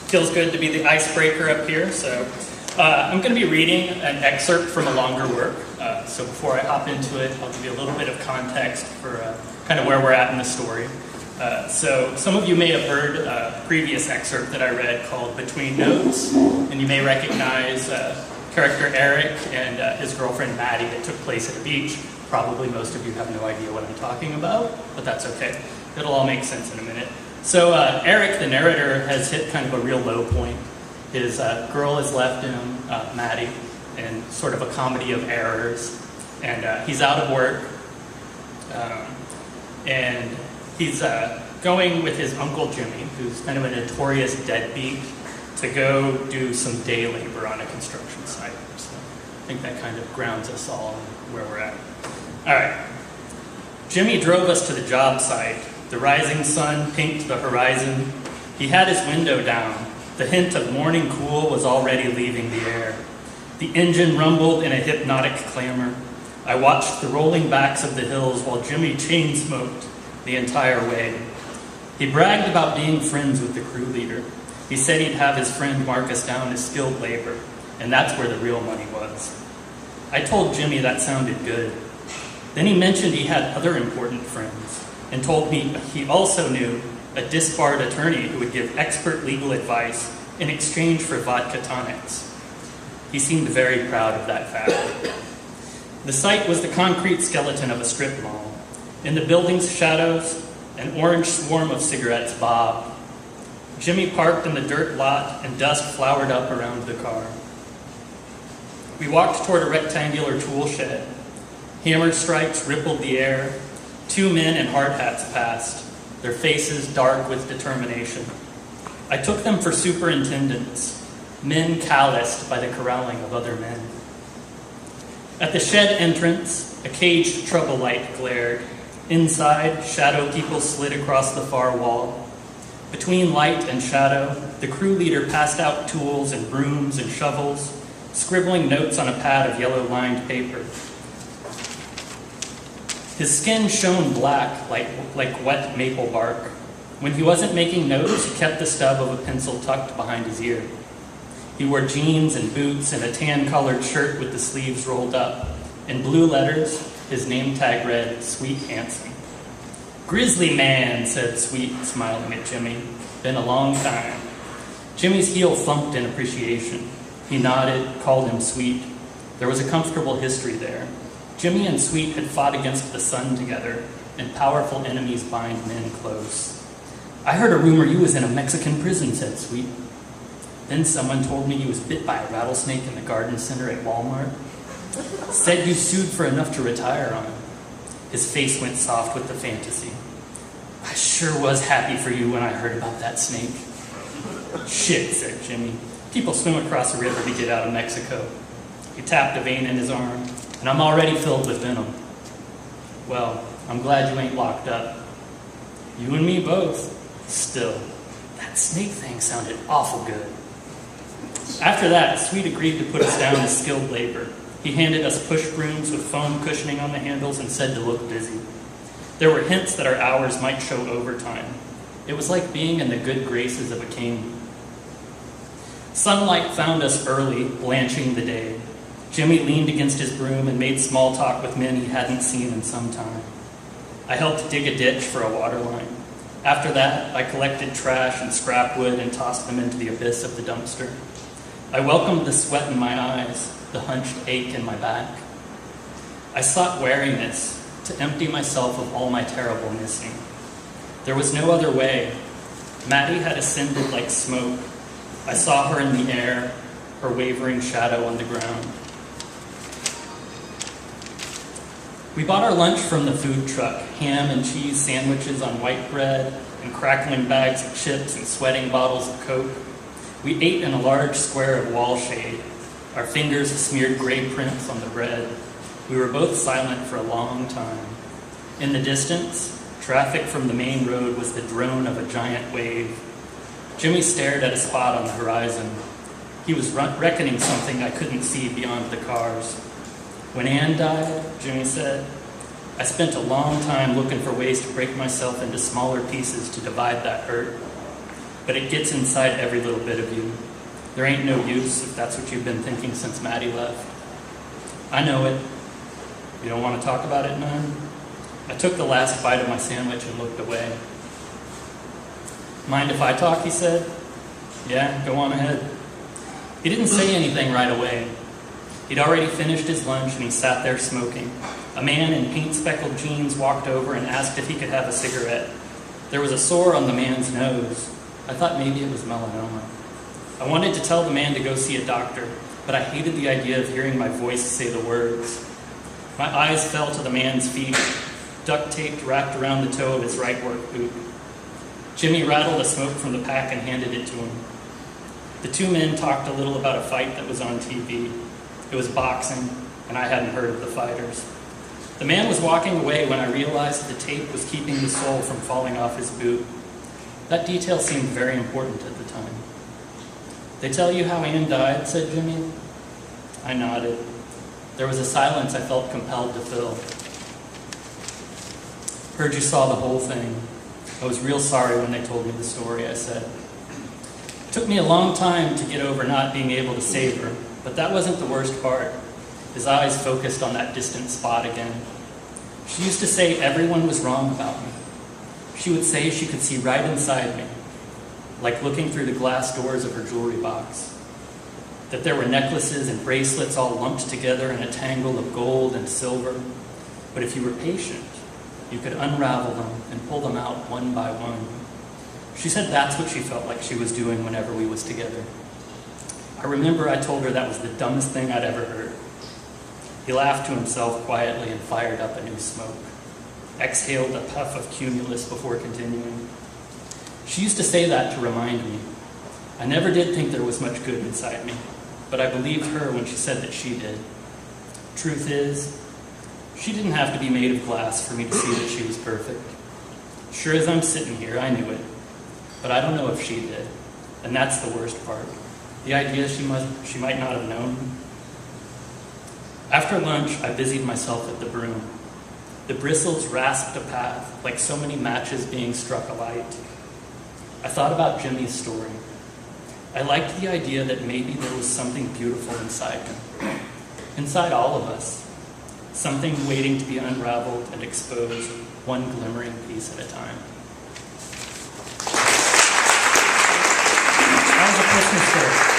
Feels good to be the icebreaker up here. So I'm going to be reading an excerpt from a longer work. So before I hop into it, I'll give you a little bit of context for kind of where we're at in the story. So some of you may have heard a previous excerpt that I read called Between Notes, and you may recognize character Eric and his girlfriend Maddie that took place at a beach. Probably most of you have no idea what I'm talking about, but that's okay. It'll all make sense in a minute. So Eric, the narrator, has hit kind of a real low point. His girl has left him, Maddie, in sort of a comedy of errors. And he's out of work. And he's going with his Uncle Jimmy, who's kind of a notorious deadbeat, to go do some day labor on a construction site. So I think that kind of grounds us all in where we're at. All right. Jimmy drove us to the job site. The rising sun pinked the horizon. He had his window down. The hint of morning cool was already leaving the air. The engine rumbled in a hypnotic clamor. I watched the rolling backs of the hills while Jimmy chain smoked the entire way. He bragged about being friends with the crew leader. He said he'd have his friend mark us down as skilled labor, and that's where the real money was. I told Jimmy that sounded good. Then he mentioned he had other important friends, and told me he also knew a disbarred attorney who would give expert legal advice in exchange for vodka tonics. He seemed very proud of that fact. The site was the concrete skeleton of a strip mall. In the building's shadows, an orange swarm of cigarettes bobbed. Jimmy parked in the dirt lot, and dust flowered up around the car. We walked toward a rectangular tool shed. Hammer strikes rippled the air. Two men in hard hats passed, their faces dark with determination. I took them for superintendents, men calloused by the corralling of other men. At the shed entrance, a caged trouble light glared. Inside, shadow people slid across the far wall. Between light and shadow, the crew leader passed out tools and brooms and shovels, scribbling notes on a pad of yellow-lined paper. His skin shone black like wet maple bark. When he wasn't making notes, he kept the stub of a pencil tucked behind his ear. He wore jeans and boots and a tan-colored shirt with the sleeves rolled up. In blue letters, his name tag read, Sweet Handsome. Grizzly man, said Sweet, smiling at Jimmy. Been a long time. Jimmy's heel thumped in appreciation. He nodded, called him Sweet. There was a comfortable history there. Jimmy and Sweet had fought against the sun together, and powerful enemies bind men close. I heard a rumor you was in a Mexican prison, said Sweet. Then someone told me you was bit by a rattlesnake in the garden center at Walmart. Said you sued for enough to retire on. His face went soft with the fantasy. I sure was happy for you when I heard about that snake. Shit, said Jimmy. People swim across a river to get out of Mexico. He tapped a vein in his arm. And I'm already filled with venom. Well, I'm glad you ain't locked up. You and me both. Still, that snake thing sounded awful good. After that, Sweet agreed to put us down as skilled labor. He handed us push brooms with foam cushioning on the handles and said to look busy. There were hints that our hours might show overtime. It was like being in the good graces of a king. Sunlight found us early, blanching the day. Jimmy leaned against his broom and made small talk with men he hadn't seen in some time. I helped dig a ditch for a water line. After that, I collected trash and scrap wood and tossed them into the abyss of the dumpster. I welcomed the sweat in my eyes, the hunched ache in my back. I sought wariness to empty myself of all my terrible missing. There was no other way. Maddie had ascended like smoke. I saw her in the air, her wavering shadow on the ground. We bought our lunch from the food truck, ham and cheese sandwiches on white bread, and crackling bags of chips and sweating bottles of Coke. We ate in a large square of wall shade. Our fingers smeared gray prints on the bread. We were both silent for a long time. In the distance, traffic from the main road was the drone of a giant wave. Jimmy stared at a spot on the horizon. He was reckoning something I couldn't see beyond the cars. When Ann died, Jimmy said, I spent a long time looking for ways to break myself into smaller pieces to divide that hurt. but it gets inside every little bit of you. There ain't no use if that's what you've been thinking since Maddie left. I know it. You don't want to talk about it none? I took the last bite of my sandwich and looked away. Mind if I talk, he said. Yeah, go on ahead. He didn't say anything right away. He'd already finished his lunch and he sat there smoking. A man in paint-speckled jeans walked over and asked if he could have a cigarette. There was a sore on the man's nose. I thought maybe it was melanoma. I wanted to tell the man to go see a doctor, but I hated the idea of hearing my voice say the words. My eyes fell to the man's feet, duct taped wrapped around the toe of his right work boot. Jimmy rattled a smoke from the pack and handed it to him. The two men talked a little about a fight that was on TV. It was boxing, and I hadn't heard of the fighters. The man was walking away when I realized the tape was keeping the sole from falling off his boot. That detail seemed very important at the time. They tell you how Ann died, said Jimmy. I nodded. There was a silence I felt compelled to fill. Heard you saw the whole thing. I was real sorry when they told me the story, I said. It took me a long time to get over not being able to save her, but that wasn't the worst part. His eyes focused on that distant spot again. She used to say everyone was wrong about me. She would say she could see right inside me, like looking through the glass doors of her jewelry box. That there were necklaces and bracelets all lumped together in a tangle of gold and silver. But if you were patient, you could unravel them and pull them out one by one. She said that's what she felt like she was doing whenever we was together. I remember I told her that was the dumbest thing I'd ever heard. He laughed to himself quietly and fired up a new smoke. Exhaled a puff of cumulus before continuing. She used to say that to remind me. I never did think there was much good inside me, but I believed her when she said that she did. Truth is, she didn't have to be made of glass for me to see that she was perfect. Sure as I'm sitting here, I knew it, but I don't know if she did, and that's the worst part. The idea she might not have known. After lunch, I busied myself at the broom. The bristles rasped a path, like so many matches being struck alight. I thought about Jimmy's story. I liked the idea that maybe there was something beautiful inside him. Inside all of us. Something waiting to be unraveled and exposed, one glimmering piece at a time. That was a Christmas story.